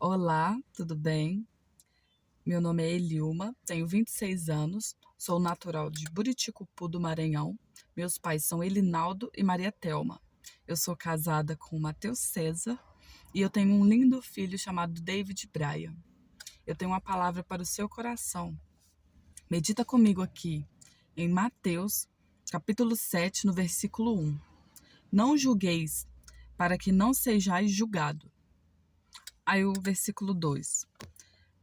Olá, tudo bem? Meu nome é Eliuma, tenho 26 anos, sou natural de Buriticupu do Maranhão. Meus pais são Elinaldo e Maria Telma. Eu sou casada com o Matheus César e eu tenho um lindo filho chamado David Brian. Eu tenho uma palavra para o seu coração. Medita comigo aqui em Mateus, capítulo 7, no versículo 1. Não julgueis, para que não sejais julgado. Aí o versículo 2.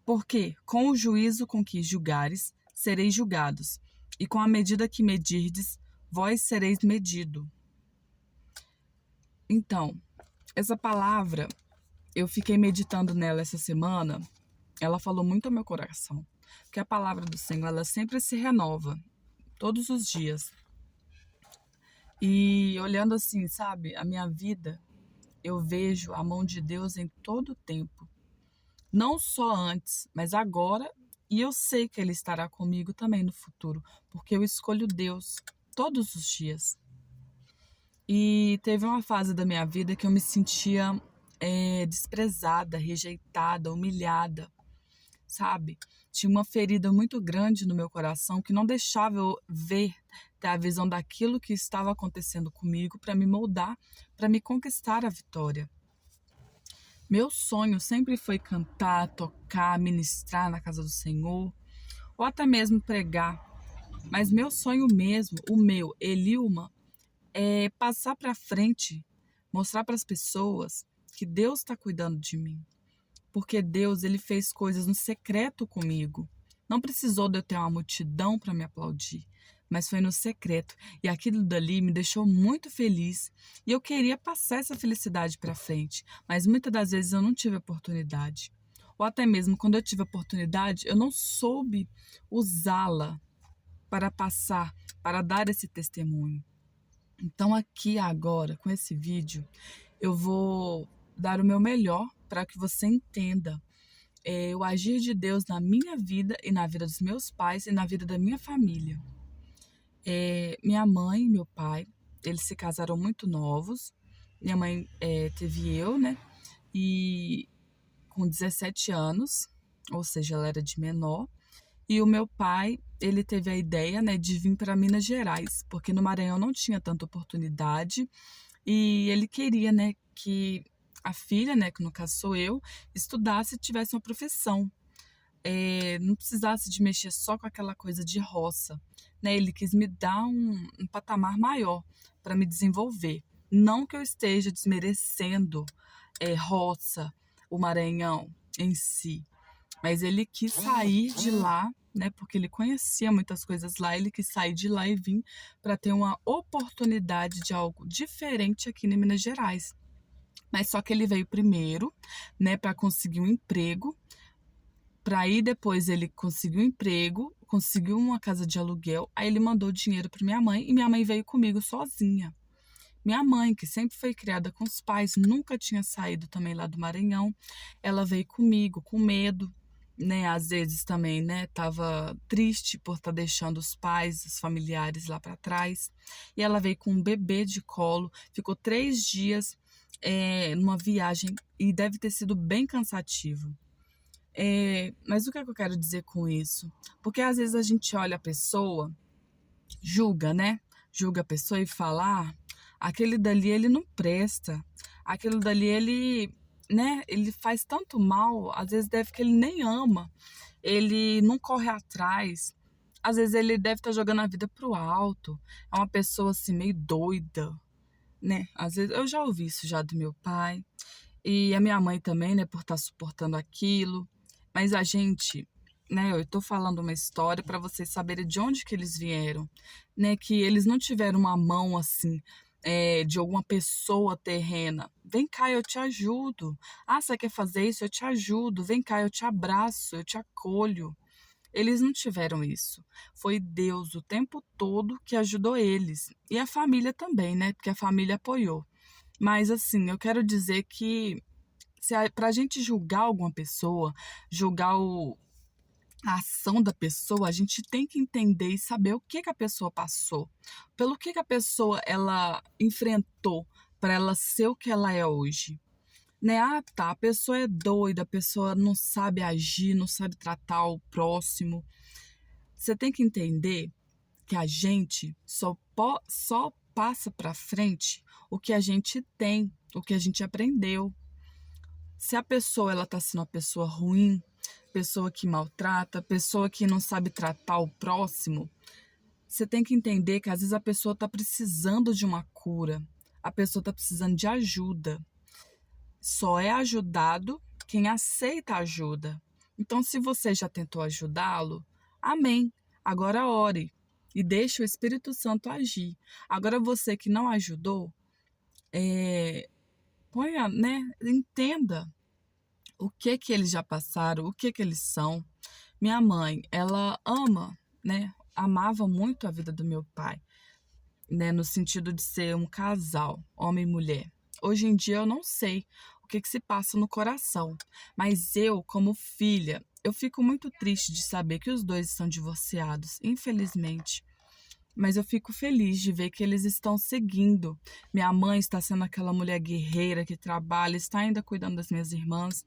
Porque com o juízo com que julgares, sereis julgados, e com a medida que medirdes, vós sereis medido. Então, essa palavra, eu fiquei meditando nela essa semana, ela falou muito ao meu coração. Porque a palavra do Senhor, ela sempre se renova, todos os dias. E olhando assim, sabe, a minha vida, eu vejo a mão de Deus em todo o tempo. Não só antes, mas agora, e eu sei que Ele estará comigo também no futuro, porque eu escolho Deus todos os dias. E teve uma fase da minha vida que eu me sentia desprezada, rejeitada, humilhada, sabe? Tinha uma ferida muito grande no meu coração que não deixava eu ver, ter a visão daquilo que estava acontecendo comigo para me moldar, para me conquistar a vitória. Meu sonho sempre foi cantar, tocar, ministrar na casa do Senhor, ou até mesmo pregar. Mas meu sonho mesmo, o meu, Eliuma, é passar para frente, mostrar para as pessoas que Deus está cuidando de mim. Porque Deus, ele fez coisas no secreto comigo. Não precisou de eu ter uma multidão para me aplaudir, mas foi no secreto. E aquilo dali me deixou muito feliz. E eu queria passar essa felicidade para frente, mas muitas das vezes eu não tive oportunidade. Ou até mesmo quando eu tive oportunidade, eu não soube usá-la para passar, para dar esse testemunho. Então aqui agora, com esse vídeo, eu vou dar o meu melhor para que você entenda o agir de Deus na minha vida e na vida dos meus pais e na vida da minha família. Minha mãe e meu pai, eles se casaram muito novos. Minha mãe teve eu, né? E com 17 anos, ou seja, ela era de menor. E o meu pai, ele teve a ideia, né, de vir para Minas Gerais, porque no Maranhão não tinha tanta oportunidade. E ele queria, né, que a filha, né, que no caso sou eu, estudasse e tivesse uma profissão. Não precisasse de mexer só com aquela coisa de roça, né? Ele quis me dar um patamar maior para me desenvolver. Não que eu esteja desmerecendo roça, o Maranhão em si, mas ele quis sair de lá, né? Porque ele conhecia muitas coisas lá, ele quis sair de lá e vir para ter uma oportunidade de algo diferente aqui em Minas Gerais. Mas só que ele veio primeiro, né, para conseguir um emprego. Para aí depois ele conseguiu um emprego, conseguiu uma casa de aluguel, aí ele mandou dinheiro para minha mãe e minha mãe veio comigo sozinha. Minha mãe, que sempre foi criada com os pais, nunca tinha saído também lá do Maranhão, ela veio comigo com medo, né? Às vezes também, né? Tava triste por estar deixando os pais, os familiares lá para trás. E ela veio com um bebê de colo, ficou 3 dias numa viagem e deve ter sido bem cansativo. Mas o que é que eu quero dizer com isso? Porque às vezes a gente olha a pessoa, julga, né? Julga a pessoa e fala, aquele dali ele não presta, aquele dali ele, né? Ele faz tanto mal, às vezes deve que ele nem ama, ele não corre atrás, às vezes ele deve estar jogando a vida pro alto, é uma pessoa assim meio doida, né? Às vezes eu já ouvi isso já do meu pai e a minha mãe também, né? Por estar suportando aquilo. Mas a gente, né, eu tô falando uma história para vocês saberem de onde que eles vieram, né, que eles não tiveram uma mão assim, de alguma pessoa terrena. Vem cá, eu te ajudo. Você quer fazer isso? Eu te ajudo. Vem cá, eu te abraço, eu te acolho. Eles não tiveram isso. Foi Deus o tempo todo que ajudou eles. E a família também, né, porque a família apoiou. Mas assim, eu quero dizer que para a gente julgar alguma pessoa, julgar a ação da pessoa, a gente tem que entender e saber o que a pessoa passou, pelo que a pessoa ela enfrentou para ela ser o que ela é hoje. né? Ah, tá, a pessoa é doida, a pessoa não sabe agir, não sabe tratar o próximo. Você tem que entender que a gente só passa para frente o que a gente tem, o que a gente aprendeu. Se a pessoa ela tá sendo uma pessoa ruim, pessoa que maltrata, pessoa que não sabe tratar o próximo, você tem que entender que às vezes a pessoa está precisando de uma cura, a pessoa está precisando de ajuda. Só é ajudado quem aceita ajuda. Então, se você já tentou ajudá-lo, amém. Agora ore e deixe o Espírito Santo agir. Agora, você que não ajudou, ponha, né, entenda o que eles já passaram, o que eles são. Minha mãe, ela ama, né, amava muito a vida do meu pai, né, no sentido de ser um casal, homem e mulher. Hoje em dia eu não sei o que se passa no coração, mas eu, como filha, eu fico muito triste de saber que os dois estão divorciados, infelizmente. Mas eu fico feliz de ver que eles estão seguindo. Minha mãe está sendo aquela mulher guerreira que trabalha, está ainda cuidando das minhas irmãs.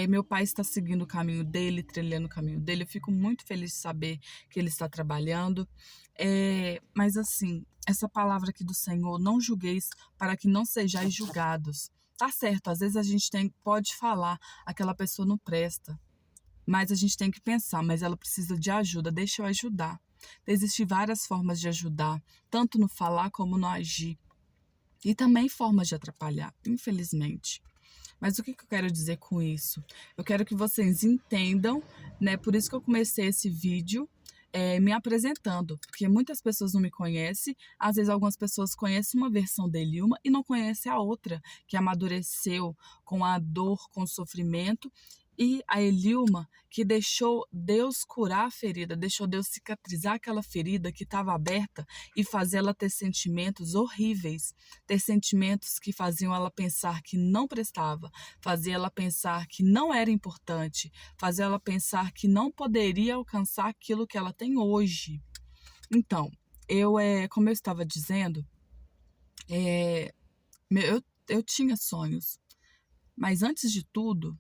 Meu pai está seguindo o caminho dele, trilhando o caminho dele. Eu fico muito feliz de saber que ele está trabalhando. Mas assim, essa palavra aqui do Senhor, não julgueis para que não sejais julgados. Tá certo, às vezes a gente pode falar, aquela pessoa não presta. Mas a gente tem que pensar, mas ela precisa de ajuda, deixa eu ajudar. Existem várias formas de ajudar, tanto no falar como no agir. E também formas de atrapalhar, infelizmente. Mas o que eu quero dizer com isso? Eu quero que vocês entendam, né? Por isso que eu comecei esse vídeo me apresentando, porque muitas pessoas não me conhecem, às vezes algumas pessoas conhecem uma versão da Eliuma e não conhecem a outra, que amadureceu com a dor, com o sofrimento, e a Eliuma que deixou Deus curar a ferida, deixou Deus cicatrizar aquela ferida que estava aberta e fazer ela ter sentimentos horríveis, ter sentimentos que faziam ela pensar que não prestava, fazia ela pensar que não era importante, fazia ela pensar que não poderia alcançar aquilo que ela tem hoje. Então, como eu estava dizendo, eu tinha sonhos, mas antes de tudo,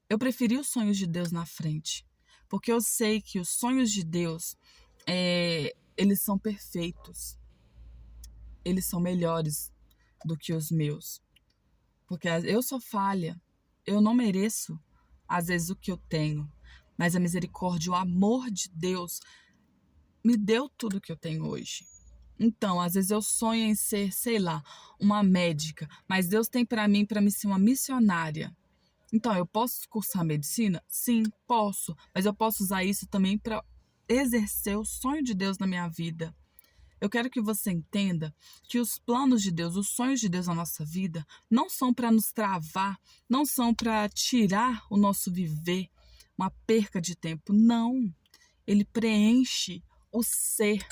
eu preferi os sonhos de Deus na frente, porque eu sei que os sonhos de Deus, eles são perfeitos, eles são melhores do que os meus, porque eu sou falha, eu não mereço, às vezes, o que eu tenho, mas a misericórdia, o amor de Deus me deu tudo que eu tenho hoje. Então, às vezes eu sonho em ser, sei lá, uma médica, mas Deus tem para mim ser uma missionária. Então, eu posso cursar medicina? Sim, posso. Mas eu posso usar isso também para exercer o sonho de Deus na minha vida. Eu quero que você entenda que os planos de Deus, os sonhos de Deus na nossa vida, não são para nos travar, não são para tirar o nosso viver, uma perca de tempo. Não. Ele preenche o ser,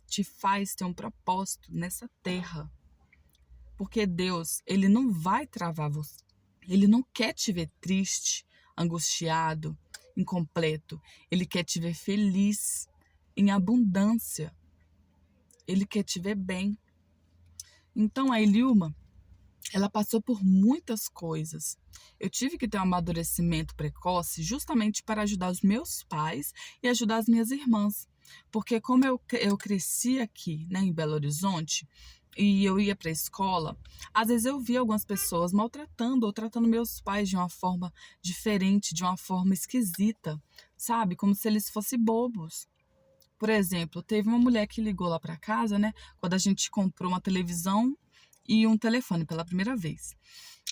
te faz ter um propósito nessa terra. Porque Deus, ele não vai travar você. Ele não quer te ver triste, angustiado, incompleto. Ele quer te ver feliz, em abundância. Ele quer te ver bem. Então, a Eliuma, ela passou por muitas coisas. Eu tive que ter um amadurecimento precoce justamente para ajudar os meus pais e ajudar as minhas irmãs. Porque como eu cresci aqui, né, em Belo Horizonte, e eu ia para a escola, às vezes eu via algumas pessoas maltratando ou tratando meus pais de uma forma diferente, de uma forma esquisita, sabe? Como se eles fossem bobos. Por exemplo, teve uma mulher que ligou lá para casa, né? Quando a gente comprou uma televisão e um telefone pela primeira vez.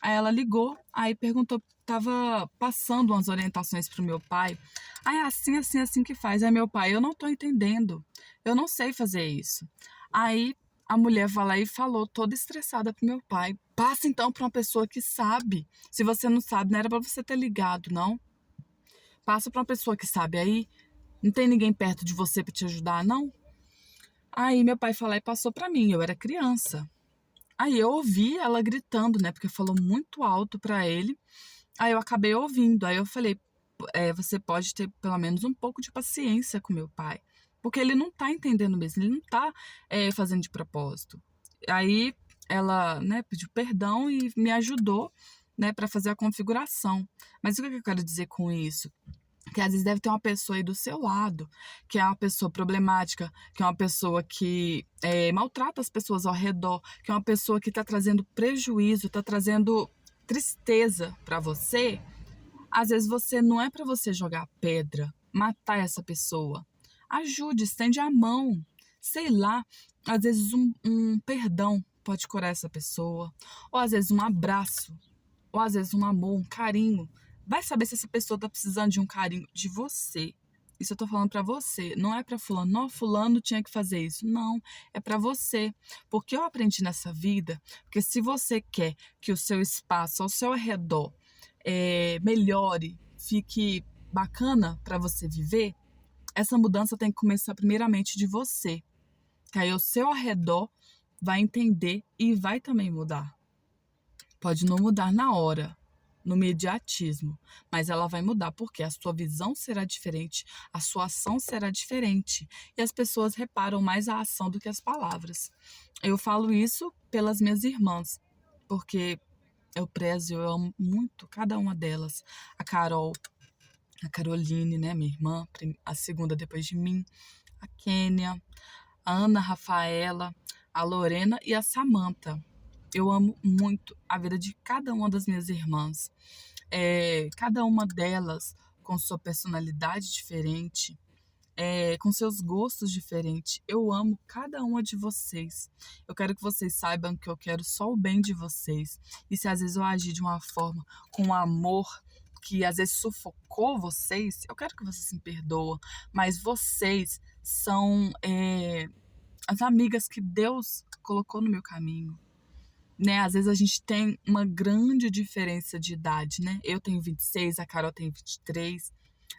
Aí ela ligou, aí perguntou, tava passando umas orientações pro meu pai. Aí assim, assim, assim que faz. Aí meu pai, eu não tô entendendo. Eu não sei fazer isso. Aí a mulher vai lá e falou, toda estressada pro meu pai. Passa então pra uma pessoa que sabe. Se você não sabe, não era pra você ter ligado, não. Passa pra uma pessoa que sabe. Aí não tem ninguém perto de você pra te ajudar, não? Aí meu pai falou e passou pra mim. Eu era criança. Aí eu ouvi ela gritando, né? Porque falou muito alto pra ele. Aí eu acabei ouvindo. Aí eu falei, você pode ter pelo menos um pouco de paciência com meu pai. Porque ele não tá entendendo mesmo, ele não tá fazendo de propósito. Aí ela, né, pediu perdão e me ajudou, né, para fazer a configuração. Mas o que eu quero dizer com isso? Que às vezes deve ter uma pessoa aí do seu lado, que é uma pessoa problemática, que é uma pessoa que maltrata as pessoas ao redor, que é uma pessoa que está trazendo prejuízo, está trazendo tristeza para você. Às vezes não é para você jogar pedra, matar essa pessoa. Ajude, estende a mão. Sei lá, às vezes um perdão pode curar essa pessoa. Ou às vezes um abraço. Ou às vezes um amor, um carinho. Vai saber se essa pessoa tá precisando de um carinho de você. Isso eu tô falando pra você. Não é pra fulano. Não, fulano tinha que fazer isso. Não, é pra você. Porque eu aprendi nessa vida, porque se você quer que o seu espaço ao seu redor melhore, fique bacana pra você viver, essa mudança tem que começar primeiramente de você. Que aí o seu ao redor vai entender e vai também mudar. Pode não mudar na hora, no imediatismo, mas ela vai mudar porque a sua visão será diferente, a sua ação será diferente e as pessoas reparam mais a ação do que as palavras. Eu falo isso pelas minhas irmãs, porque eu prezo, eu amo muito cada uma delas. A Carol, a Caroline, né, minha irmã, a segunda depois de mim, a Kênia, a Ana Rafaela, a Lorena e a Samantha. Eu amo muito a vida de cada uma das minhas irmãs. Cada uma delas com sua personalidade diferente, com seus gostos diferentes. Eu amo cada uma de vocês. Eu quero que vocês saibam que eu quero só o bem de vocês. E se às vezes eu agir de uma forma com amor que às vezes sufocou vocês, eu quero que vocês me perdoem. Mas vocês são as amigas que Deus colocou no meu caminho. Né? Às vezes a gente tem uma grande diferença de idade, né? Eu tenho 26, a Carol tem 23,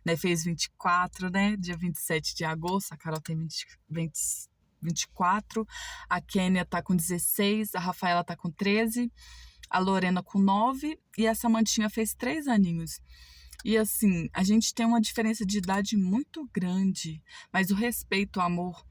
né? Fez 24, né? Dia 27 de agosto, a Carol tem 24, a Kênia tá com 16, a Rafaela tá com 13, a Lorena com 9 e a Samantinha fez 3 aninhos. E assim, a gente tem uma diferença de idade muito grande, mas o respeito, o amor,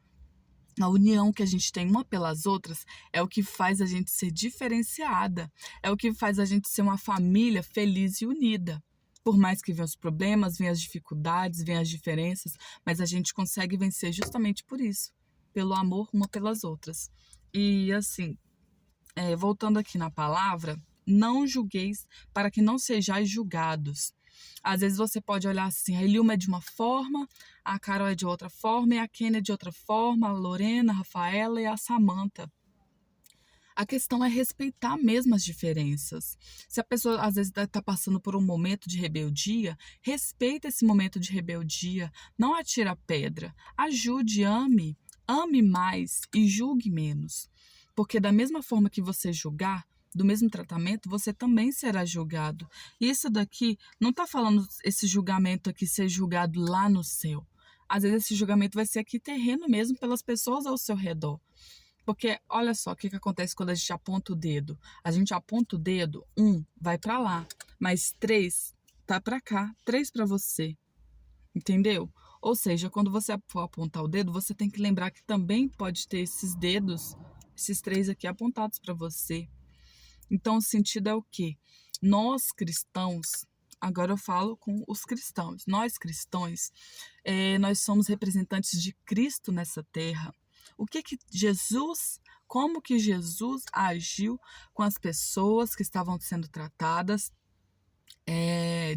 a união que a gente tem uma pelas outras é o que faz a gente ser diferenciada, é o que faz a gente ser uma família feliz e unida. Por mais que venham os problemas, venham as dificuldades, venham as diferenças, mas a gente consegue vencer justamente por isso, pelo amor uma pelas outras. E assim, voltando aqui na palavra, não julgueis para que não sejais julgados. Às vezes você pode olhar assim, a Eliuma é de uma forma, a Carol é de outra forma, e a Kênia é de outra forma, a Lorena, a Rafaela e a Samantha. A questão é respeitar mesmo as diferenças. Se a pessoa às vezes está passando por um momento de rebeldia, respeita esse momento de rebeldia, não atira pedra, ajude, ame mais e julgue menos. Porque da mesma forma que você julgar, do mesmo tratamento, você também será julgado. E isso daqui, não está falando esse julgamento aqui ser julgado lá no céu. Às vezes esse julgamento vai ser aqui terreno mesmo pelas pessoas ao seu redor. Porque olha só o que acontece quando a gente aponta o dedo. A gente aponta o dedo, 1 vai para lá, mas 3 tá para cá, 3 para você. Entendeu? Ou seja, quando você for apontar o dedo, você tem que lembrar que também pode ter esses dedos, esses 3 aqui apontados para você. Então, o sentido é o quê? Nós cristãos, agora eu falo com os cristãos, nós cristãos, nós somos representantes de Cristo nessa terra. Como que Jesus agiu com as pessoas que estavam sendo tratadas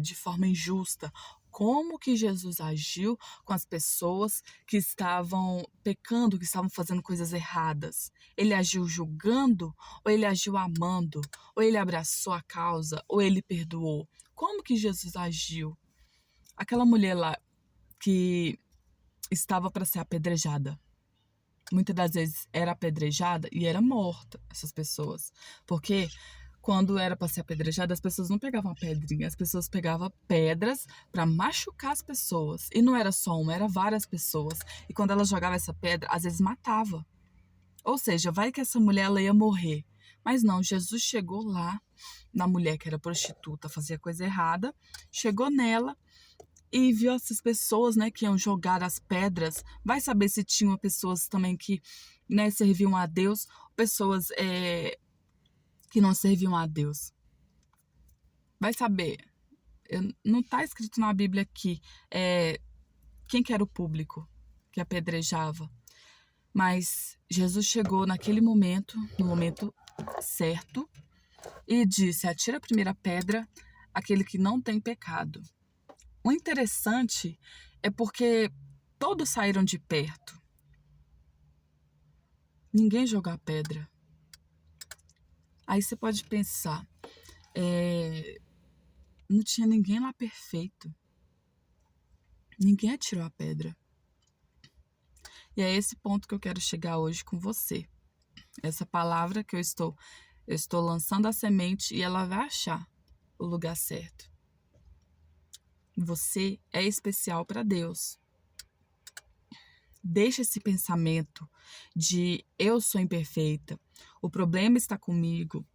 de forma injusta? Como que Jesus agiu com as pessoas que estavam pecando, que estavam fazendo coisas erradas? Ele agiu julgando ou ele agiu amando? Ou ele abraçou a causa ou ele perdoou? Como que Jesus agiu? Aquela mulher lá que estava para ser apedrejada, muitas das vezes era apedrejada e era morta, essas pessoas. Porque quando era para ser apedrejada, as pessoas não pegavam a pedrinha, as pessoas pegavam pedras para machucar as pessoas. E não era só uma, era várias pessoas. E quando ela jogava essa pedra, às vezes matava. Ou seja, vai que essa mulher ela ia morrer. Mas não, Jesus chegou lá, na mulher que era prostituta, fazia coisa errada, chegou nela e viu essas pessoas, né, que iam jogar as pedras. Vai saber se tinham pessoas também que, né, serviam a Deus, pessoas que não serviam a Deus. Vai saber, não está escrito na Bíblia aqui quem que era o público que apedrejava. Mas Jesus chegou naquele momento, no momento certo, e disse: atira a primeira pedra aquele que não tem pecado. O interessante é porque todos saíram de perto. Ninguém jogou a pedra. Aí você pode pensar, não tinha ninguém lá perfeito. Ninguém atirou a pedra. E é esse ponto que eu quero chegar hoje com você. Essa palavra que eu estou lançando a semente e ela vai achar o lugar certo. Você é especial para Deus. Deixa esse pensamento de eu sou imperfeita, o problema está comigo,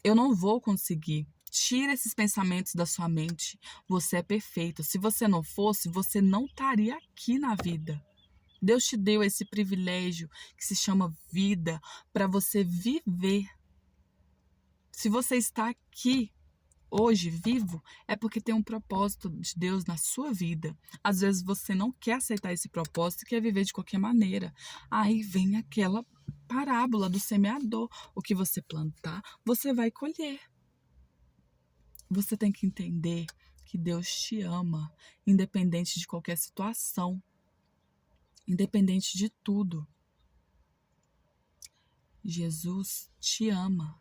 eu não vou conseguir. Tira esses pensamentos da sua mente. Você é perfeito. Se você não fosse, você não estaria aqui na vida. Deus te deu esse privilégio que se chama vida para você viver. Se você está aqui hoje vivo, é porque tem um propósito de Deus na sua vida. Às vezes você não quer aceitar esse propósito e quer viver de qualquer maneira. Aí vem aquela parábola do semeador. O que você plantar, você vai colher. Você tem que entender que Deus te ama, independente de qualquer situação, independente de tudo. Jesus te ama.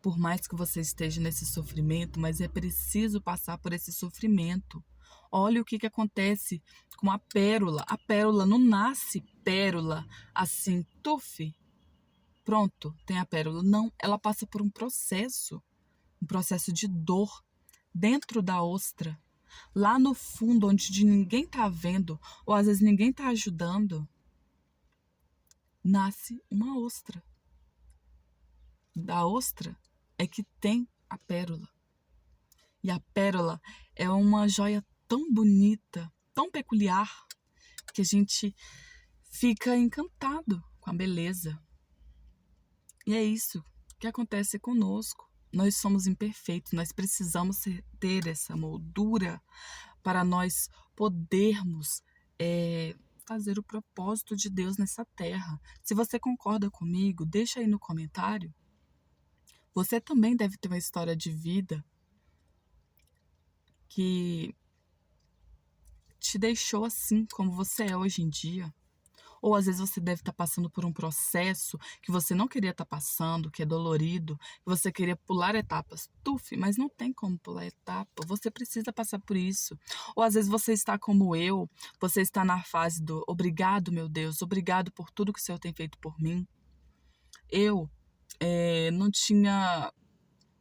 Por mais que você esteja nesse sofrimento, mas é preciso passar por esse sofrimento. Olha o que acontece com a pérola. A pérola não nasce pérola assim, tuf, pronto, tem a pérola. Não, ela passa por um processo de dor dentro da ostra. Lá no fundo, onde ninguém está vendo, ou às vezes ninguém está ajudando, nasce uma ostra. Da ostra é que tem a pérola. E a pérola é uma joia tão bonita, tão peculiar, que a gente fica encantado com a beleza. E é isso que acontece conosco. Nós somos imperfeitos, nós precisamos ter essa moldura para nós podermos fazer o propósito de Deus nessa terra. Se você concorda comigo, deixa aí no comentário. Você também deve ter uma história de vida que te deixou assim como você é hoje em dia. Ou às vezes você deve estar passando por um processo que você não queria estar passando, que é dolorido, que você queria pular etapas. Tuf, mas não tem como pular etapa, você precisa passar por isso. Ou às vezes você está como eu, você está na fase do obrigado, meu Deus, obrigado por tudo que o Senhor tem feito por mim. Eu não tinha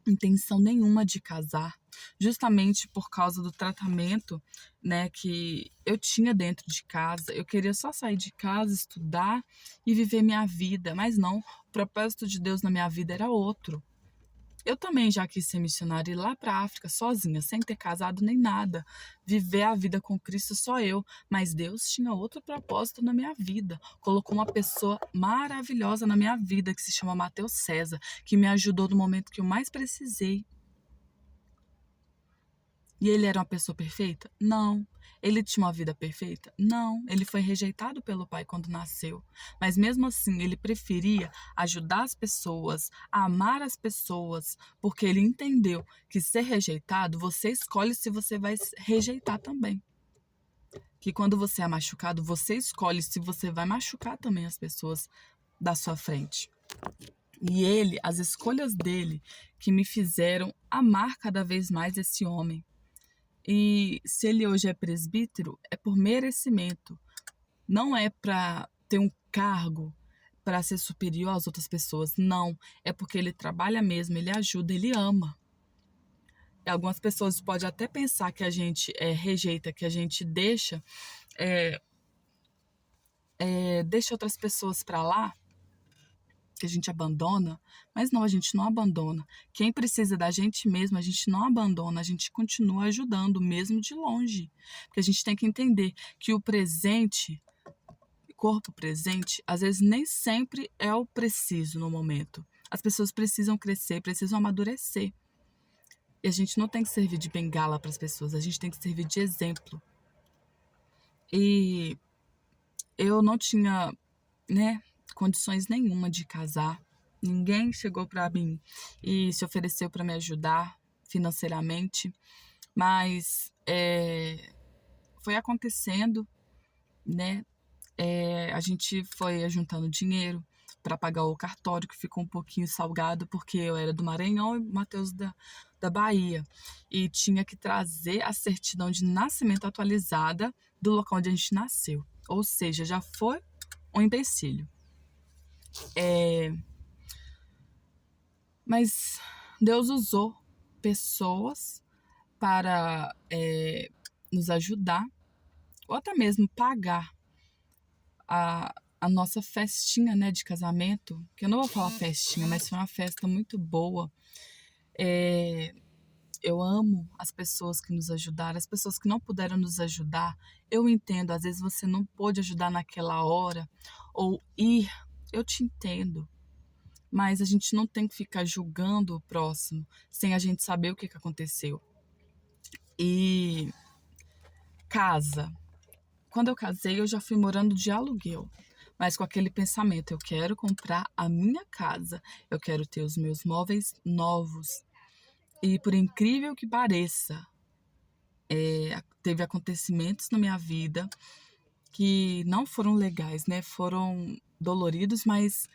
intenção nenhuma de casar, justamente por causa do tratamento, né, que eu tinha dentro de casa. Eu queria só sair de casa, estudar e viver minha vida, mas não, o propósito de Deus na minha vida era outro. Eu também já quis ser missionária e ir lá para a África sozinha, sem ter casado nem nada, viver a vida com Cristo só eu, mas Deus tinha outro propósito na minha vida. Colocou uma pessoa maravilhosa na minha vida que se chama Mateus César, que me ajudou no momento que eu mais precisei. E ele era uma pessoa perfeita? Não. Ele tinha uma vida perfeita? Não. Ele foi rejeitado pelo pai quando nasceu. Mas mesmo assim, ele preferia ajudar as pessoas, amar as pessoas, porque ele entendeu que ser rejeitado, você escolhe se você vai rejeitar também. Que quando você é machucado, você escolhe se você vai machucar também as pessoas da sua frente. E ele, as escolhas dele, que me fizeram amar cada vez mais esse homem. E se ele hoje é presbítero, é por merecimento. Não é para ter um cargo, para ser superior às outras pessoas. Não. É porque ele trabalha mesmo, ele ajuda, ele ama. E algumas pessoas podem até pensar que a gente rejeita, que a gente deixa outras pessoas para lá, que a gente abandona, mas não, a gente não abandona. Quem precisa da gente mesmo, a gente não abandona, a gente continua ajudando, mesmo de longe. Porque a gente tem que entender que o presente, corpo presente, às vezes nem sempre é o preciso no momento. As pessoas precisam crescer, precisam amadurecer. E a gente não tem que servir de bengala para as pessoas, a gente tem que servir de exemplo. E eu não tinha, né, condições nenhuma de casar. Ninguém chegou para mim e se ofereceu para me ajudar financeiramente, mas foi acontecendo, né? A gente foi juntando dinheiro para pagar o cartório, que ficou um pouquinho salgado, porque eu era do Maranhão e o Matheus da Bahia. E tinha que trazer a certidão de nascimento atualizada do local onde a gente nasceu. Ou seja, já foi um empecilho. Mas Deus usou pessoas para nos ajudar, ou até mesmo pagar a nossa festinha, né, de casamento, que eu não vou falar festinha, mas foi uma festa muito boa. Eu amo as pessoas que nos ajudaram, as pessoas que não puderam nos ajudar. Eu entendo, às vezes você não pôde ajudar naquela hora, ou ir, eu te entendo. Mas a gente não tem que ficar julgando o próximo sem a gente saber o que aconteceu. E casa. Quando eu casei, eu já fui morando de aluguel, mas com aquele pensamento: eu quero comprar a minha casa, eu quero ter os meus móveis novos. E por incrível que pareça, teve acontecimentos na minha vida que não foram legais, né? Foram doloridos, mas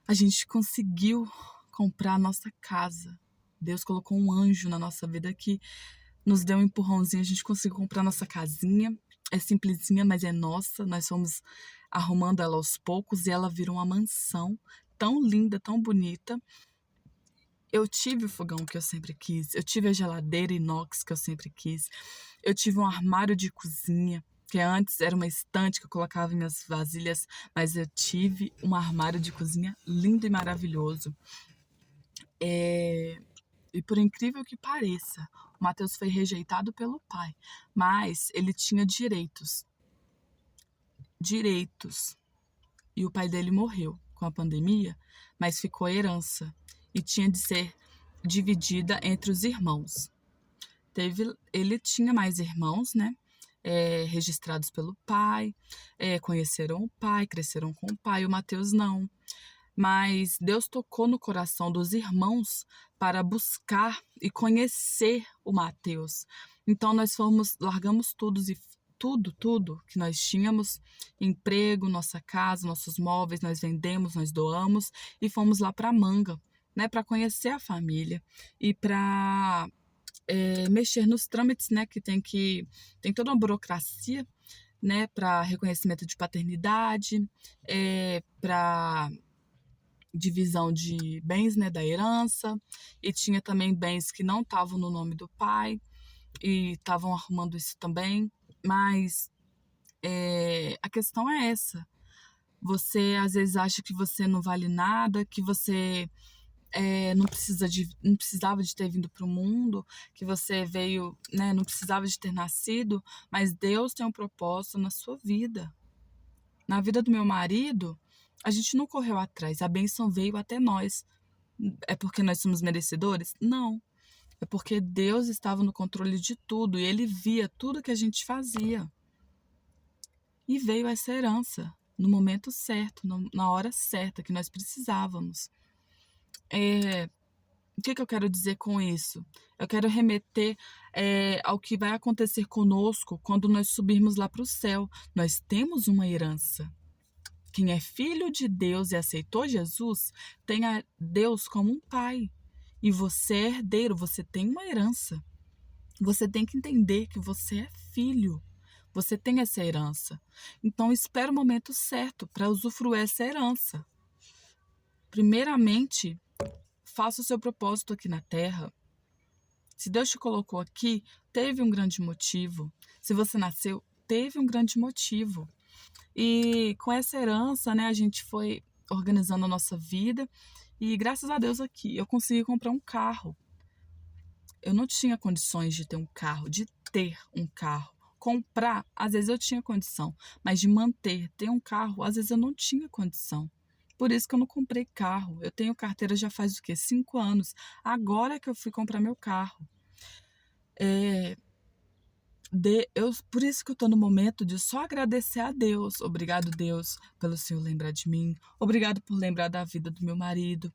a gente conseguiu comprar a nossa casa. Deus colocou um anjo na nossa vida que nos deu um empurrãozinho, a gente conseguiu comprar nossa casinha. É simplesinha, mas é nossa. Nós fomos arrumando ela aos poucos e ela virou uma mansão tão linda, tão bonita. Eu tive o fogão que eu sempre quis, eu tive a geladeira inox que eu sempre quis, eu tive um armário de cozinha, que antes era uma estante que eu colocava minhas vasilhas, mas eu tive um armário de cozinha lindo e maravilhoso. E por incrível que pareça, o Matheus foi rejeitado pelo pai, mas ele tinha direitos. Direitos. E o pai dele morreu com a pandemia, mas ficou a herança e tinha de ser dividida entre os irmãos. Ele tinha mais irmãos, né? Registrados pelo pai, conheceram o pai, cresceram com o pai. O Matheus não. Mas Deus tocou no coração dos irmãos para buscar e conhecer o Matheus. Então nós largamos tudo que nós tínhamos, emprego, nossa casa, nossos móveis, nós vendemos, nós doamos e fomos lá para Manga, né, para conhecer a família e para mexer nos trâmites, né, tem toda uma burocracia, né, para reconhecimento de paternidade, para divisão de bens, né, da herança, e tinha também bens que não estavam no nome do pai e estavam arrumando isso também, mas a questão é essa. Você às vezes acha que você não vale nada, que você não precisava de ter vindo para o mundo, que você veio, né, não precisava de ter nascido, mas Deus tem um propósito na sua vida. Na vida do meu marido, a gente não correu atrás, a bênção veio até nós. É porque nós somos merecedores? Não. É porque Deus estava no controle de tudo e Ele via tudo que a gente fazia. E veio essa herança no momento certo, na hora certa que nós precisávamos. O que eu quero dizer com isso? Eu quero remeter ao que vai acontecer conosco quando nós subirmos lá para o céu. Nós temos uma herança. Quem é filho de Deus e aceitou Jesus tem a Deus como um pai. E você é herdeiro, você tem uma herança. Você tem que entender que você é filho. Você tem essa herança. Então, espere o momento certo para usufruir essa herança. Primeiramente, faça o seu propósito aqui na Terra. Se Deus te colocou aqui, teve um grande motivo. Se você nasceu, teve um grande motivo. E com essa herança, né, a gente foi organizando a nossa vida e graças a Deus aqui eu consegui comprar um carro. Eu não tinha condições de ter um carro, de ter um carro. Comprar, às vezes eu tinha condição, mas de manter, ter um carro, às vezes eu não tinha condição. Por isso que eu não comprei carro. Eu tenho carteira já faz o quê? 5 anos. Agora que eu fui comprar meu carro. Por isso que eu tô no momento de só agradecer a Deus. Obrigado, Deus, pelo Senhor lembrar de mim. Obrigado por lembrar da vida do meu marido.